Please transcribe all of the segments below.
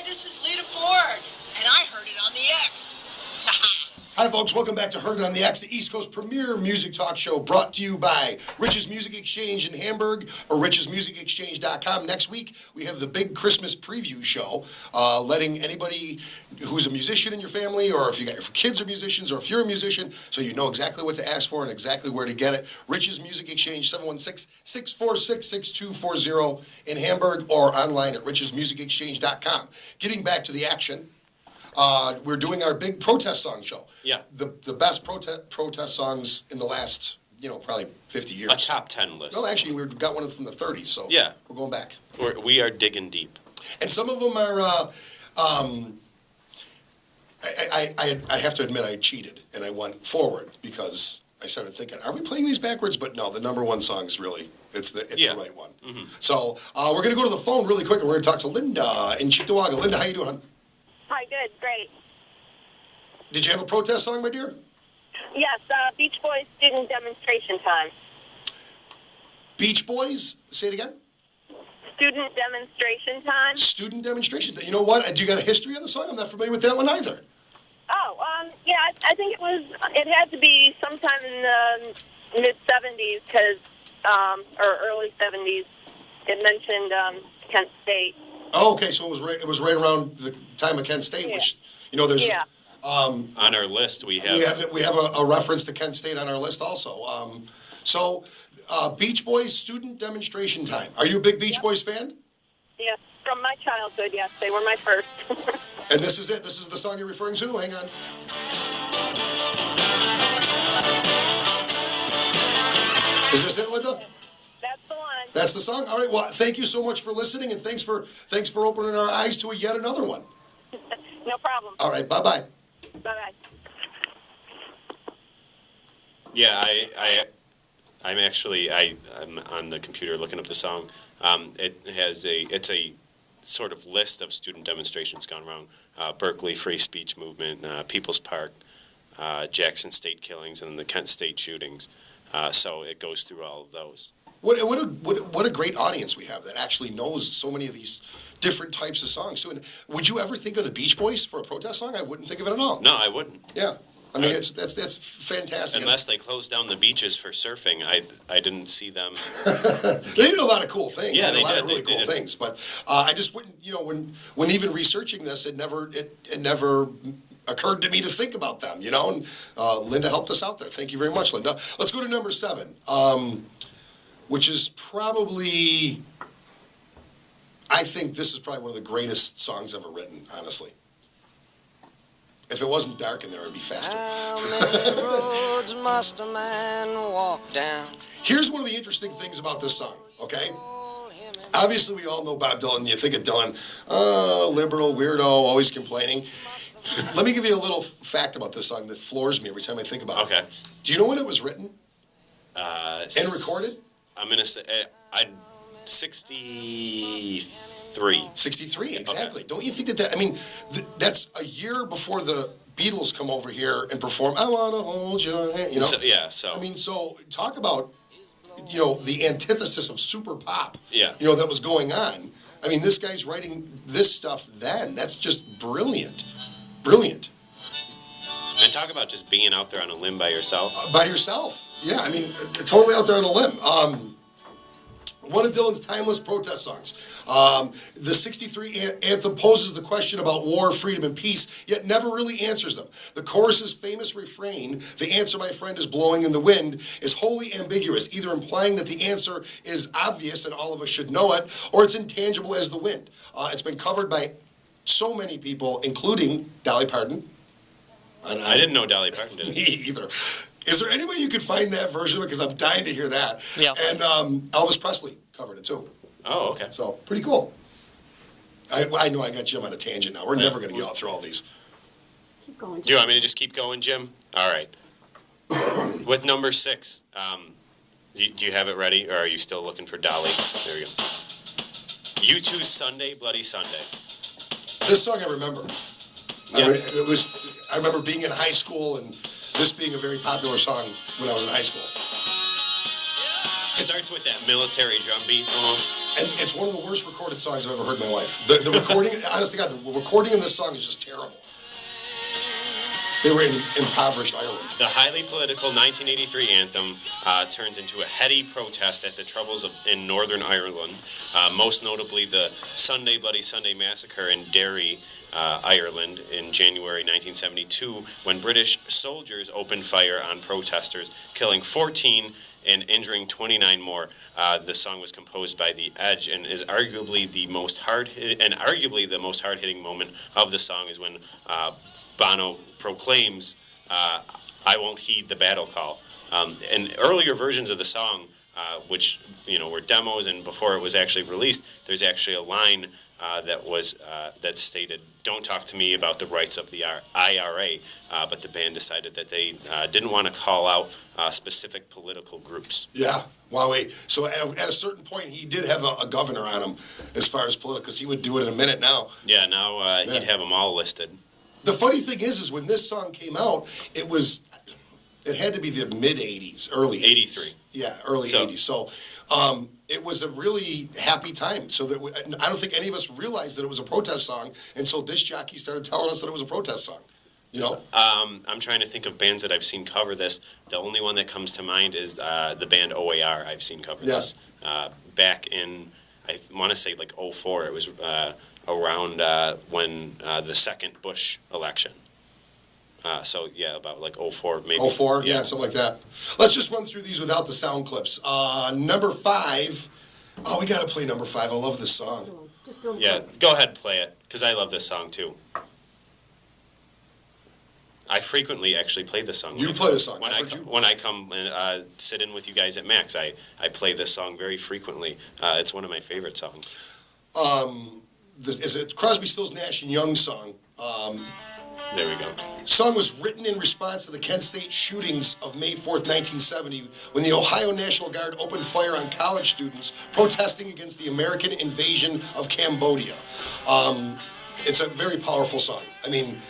this is Lita Ford, and I heard it on the X. Hi, folks. Welcome back to Heard It on the X, the East Coast premier music talk show brought to you by Rich's Music Exchange in Hamburg or richesmusicexchange.com. Next week, we have the big Christmas preview show, letting anybody who's a musician in your family, or if you got your kids are musicians, or if you're a musician, so you know exactly what to ask for and exactly where to get it. Rich's Music Exchange, 716-646-6240 in Hamburg, or online at richesmusicexchange.com. Getting back to the action. We're doing our big protest song show. Yeah. The best protest songs in the last, probably 50 years. A top 10 list. No, actually, we've got one from the 30s, so yeah, we're going back. We are digging deep. And some of them are, I have to admit I cheated, and I went forward because I started thinking, are we playing these backwards? But no, the number one song is really, it's the right one. Mm-hmm. So we're going to go to the phone really quick, and we're going to talk to Linda in Cheektowaga. Linda, how you doing, hon? Hi, good, great. Did you have a protest song, my dear? Yes, Beach Boys student demonstration time. Beach Boys? Say it again? Student demonstration time. Student demonstration. You know what? Do you got a history on the song? I'm not familiar with that one either. Oh, yeah, I think it had to be sometime in the mid-'70s, or early '70s. It mentioned Kent State. Oh, okay, so it was right around the time of Kent State, which, there's... Yeah. On our list, we have a reference to Kent State on our list also. So, Beach Boys student demonstration time. Are you a big Beach Boys fan? Yeah, from my childhood, yes. They were my first. And this is it? This is the song you're referring to? Hang on. Is this it, Linda? That's the one. That's the song? All right, well, thank you so much for listening, and thanks for opening our eyes to yet another one. No problem. All right, bye-bye. Bye-bye. Yeah, I'm on the computer looking up the song. It's a sort of list of student demonstrations gone wrong. Berkeley Free Speech Movement, People's Park, Jackson State killings, and the Kent State shootings. So it goes through all of those. What a great audience we have that actually knows so many of these different types of songs. So, would you ever think of the Beach Boys for a protest song? I wouldn't think of it at all. No, I wouldn't. Yeah. I mean, that's fantastic. Unless they closed down the beaches for surfing, I didn't see them. They did a lot of cool things. Yeah, they did a lot did. of really cool things. But I just wouldn't, when even researching this, it never occurred to me to think about them, And Linda helped us out there. Thank you very much, Linda. Let's go to number 7, which is probably, I think this is probably one of the greatest songs ever written, honestly. If it wasn't dark in there, it'd be faster. How many roads must a man walk down? Here's one of the interesting things about this song, okay? Obviously, we all know Bob Dylan. You think of Dylan, liberal, weirdo, always complaining. Let me give you a little fact about this song that floors me every time I think about it. Okay. Do you know when it was written? And recorded? I'm going to say 63. 63, exactly. Okay. Don't you think that I mean, that's a year before the Beatles come over here and perform I Want to Hold Your Hand, So. I mean, so talk about, the antithesis of super pop, yeah. That was going on. I mean, this guy's writing this stuff then. That's just brilliant. Brilliant. And talk about just being out there on a limb by yourself. By yourself. Yeah, I mean, totally out there on a limb. One of Dylan's timeless protest songs. The 63 anthem poses the question about war, freedom, and peace, yet never really answers them. The chorus's famous refrain, "The answer, my friend, is blowing in the wind," is wholly ambiguous, either implying that the answer is obvious and all of us should know it, or it's intangible as the wind. It's been covered by so many people, including Dolly Parton. I didn't know Dolly Parton did it. Me either. Is there any way you could find that version? Because I'm dying to hear that. Yeah. And Elvis Presley covered it too. Oh, okay. So, pretty cool. I know I got Jim on a tangent now. We're never going to get out through all these. Keep going. Do you want me to just keep going, Jim? All right. With number 6, do you have it ready, or are you still looking for Dolly? There we go. U2's Sunday, Bloody Sunday. This song I remember. Yeah. I remember being in high school and this being a very popular song when I was in high school. It starts with that military drum beat almost. And it's one of the worst recorded songs I've ever heard in my life. The recording, honestly, God, the recording in this song is just terrible. They were in impoverished Ireland. The highly political 1983 anthem turns into a heady protest at the troubles in Northern Ireland, most notably the Sunday Bloody Sunday massacre in Derry, Ireland in January 1972, when British soldiers opened fire on protesters, killing 14 and injuring 29 more. The song was composed by The Edge and is arguably the most hard-hitting moment of the song is when Bono proclaims, "I won't heed the battle call." In earlier versions of the song, which were demos and before it was actually released, there's actually a line that stated, "Don't talk to me about the rights of the IRA," but the band decided that they didn't want to call out specific political groups. Yeah, wowee. So at a certain point, he did have a governor on him as far as political, because he would do it in a minute now. Yeah, now he'd have them all listed. The funny thing is when this song came out, it had to be the mid-'80s, early 83. Yeah, early 80s. So it was a really happy time. So that I don't think any of us realized that it was a protest song until disc jockeys started telling us that it was a protest song. I'm trying to think of bands that I've seen cover this. The only one that comes to mind is the band OAR I've seen cover this. Back in, I want to say like 04. It was around when the second Bush election. So, yeah, about like 04 maybe. 04, yeah, something like that. Let's just run through these without the sound clips. Number 5. Oh, we got to play number 5. I love this song. Yeah, go ahead and play it, because I love this song too. I frequently actually play this song. You play this song. When I come and sit in with you guys at Max, I play this song very frequently. It's one of my favorite songs. It's a Crosby, Stills, Nash & Young song. There we go. Song was written in response to the Kent State shootings of May 4th, 1970, when the Ohio National Guard opened fire on college students protesting against the American invasion of Cambodia. It's a very powerful song. I mean,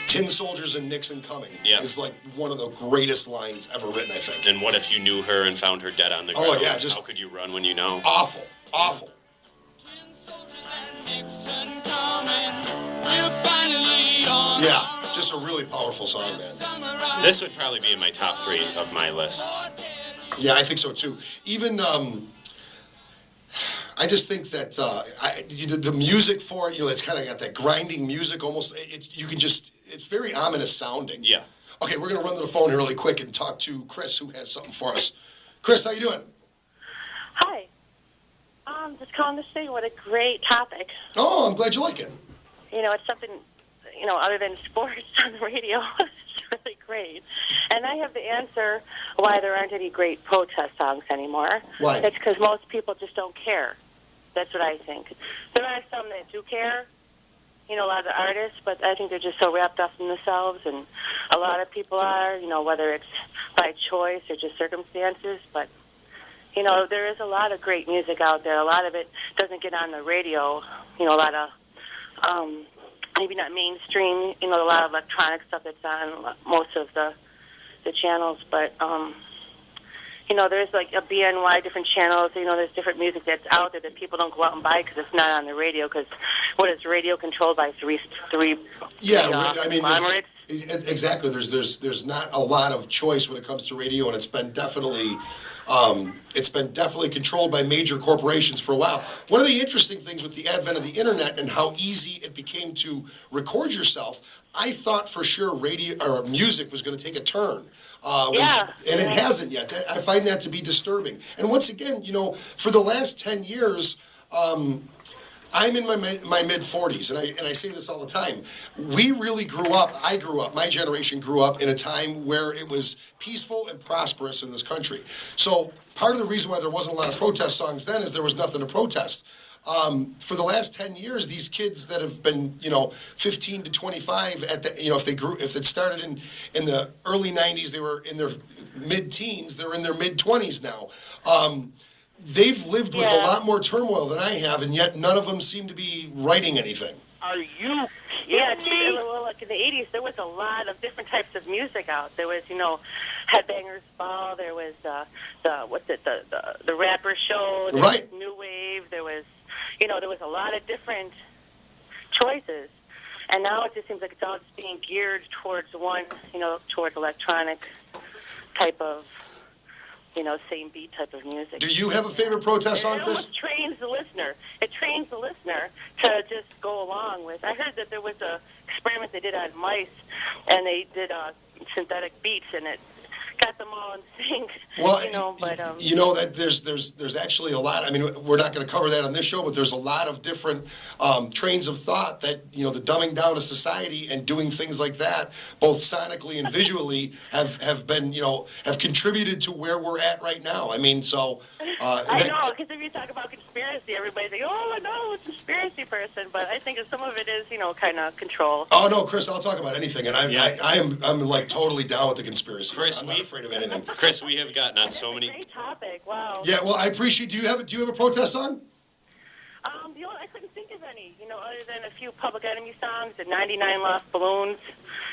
Tin Soldiers and Nixon Coming is like one of the greatest lines ever written, I think. And what if you knew her and found her dead on the ground? Oh, yeah, just... How could you run when you know? Awful. Awful. Yeah, just a really powerful song, man. This would probably be in my top 3 of my list. Yeah, I think so too. Even, I just think that the music for it, it's kind of got that grinding music almost. It's very ominous sounding. Yeah. Okay, we're going to run to the phone here really quick and talk to Chris, who has something for us. Chris, how you doing? Hi. Just calling to say what a great topic. Oh, I'm glad you like it. It's something, other than sports on the radio. It's really great. And I have the answer why there aren't any great protest songs anymore. Why? It's because most people just don't care. That's what I think. There are some that do care, a lot of the artists, but I think they're just so wrapped up in themselves, and a lot of people are, whether it's by choice or just circumstances, but there is a lot of great music out there. A lot of it doesn't get on the radio. A lot of maybe not mainstream. A lot of electronic stuff that's on most of the channels. But there's like a BNY, different channels. There's different music that's out there that people don't go out and buy because it's not on the radio. Because what is radio controlled by three? Yeah, I mean. Conglomerates? Exactly. There's not a lot of choice when it comes to radio, and it's been definitely controlled by major corporations for a while. One of the interesting things with the advent of the internet and how easy it became to record yourself, I thought for sure radio or music was going to take a turn. And it hasn't yet. I find that to be disturbing. And once again, for the last 10 years, I'm in my mid-40s, and I say this all the time. We really my generation grew up in a time where it was peaceful and prosperous in this country. So part of the reason why there wasn't a lot of protest songs then is there was nothing to protest. For the last 10 years, these kids that have been, 15 to 25, if it started in the early 90s, they were in their mid-teens, they're in their mid-20s now. They've lived with a lot more turmoil than I have, and yet none of them seem to be writing anything. Are you kidding me? Well, in the 80s, there was a lot of different types of music out. There was, Headbangers Ball. There was the Rapper Show. There was New Wave. believe there was, there was a lot of different choices. And now it just seems like it's all just being geared towards one, towards electronic type of, same beat type of music. Do you have a favorite protest song, It Chris? almost trains the listener. It trains the listener to just go along with. I heard that there was a experiment they did on mice, and they did synthetic beats, and it got them all in sync. Well, but that there's actually a lot. I mean, we're not going to cover that on this show, but there's a lot of different trains of thought that the dumbing down of society and doing things like that, both sonically and visually, have been have contributed to where we're at right now. I mean, so I know, because if you talk about conspiracy, everybody's like, "Oh no, it's a conspiracy person," but I think some of it is kind of control. Oh no, Chris, I'll talk about anything, and I'm like totally down with the conspiracy. Chris, I'm not afraid of anything. Chris, we have gotten on That's so a many. great topic. Wow. Yeah, well, I appreciate. Do you have a protest song? I couldn't think of any, other than a few Public Enemy songs, the 99 Lost Balloons,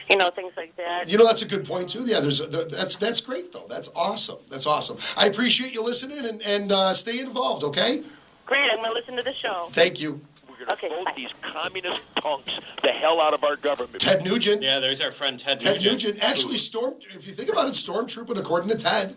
things like that. That's a good point too. Yeah, that's great though. That's awesome. That's awesome. I appreciate you listening and stay involved. Okay. Great. I'm going to listen to the show. Thank you. We're going to Okay, vote bye. these communist punks the hell out of our government. Ted Nugent. Yeah, there's our friend Ted Ted Nugent. Nugent. Actually, if you think about it, stormtrooping, according to Ted,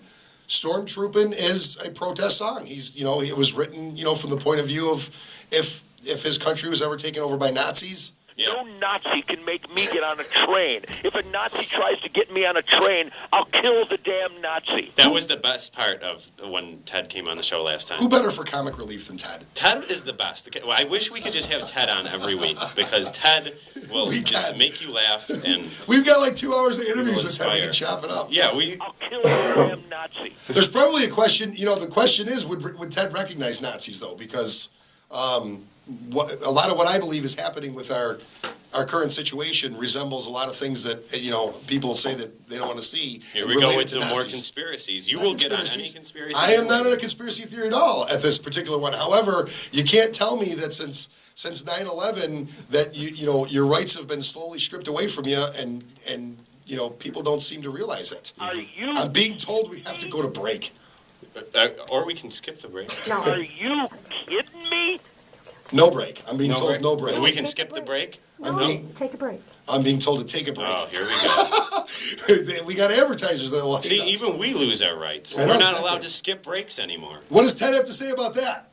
stormtrooping is a protest song. It was written, from the point of view of if his country was ever taken over by Nazis. Yeah. No Nazi can make me get on a train. If a Nazi tries to get me on a train, I'll kill the damn Nazi. That was the best part of when Ted came on the show last time. Who better for comic relief than Ted? Ted is the best. Well, I wish we could just have Ted on every week because Ted will We just can. make you laugh and We've got like 2 hours of interviews People with Ted. We can inspire. chop it up. yeah, I'll kill the damn Nazi. There's probably a question. The question is, would Ted recognize Nazis though? Because a lot of what I believe is happening with our current situation resembles a lot of things that people say that they don't want to see. Here and we relate go it with to the more Nazis. conspiracies. You will get on any conspiracy. I am not in a conspiracy theory at all at this particular one. However, you can't tell me that since 9/11 that your rights have been slowly stripped away from you, and people don't seem to realize it. Are you I'm being told we have to go to break. Or we can skip the break. are you kidding me? No break. I'm being told no break. We can skip the break. Take a break. I'm being told to take a break. Oh, here we go. We got advertisers that will hate See, us. even we lose our rights. I know, We're not exactly. allowed to skip breaks anymore. What does Ted have to say about that?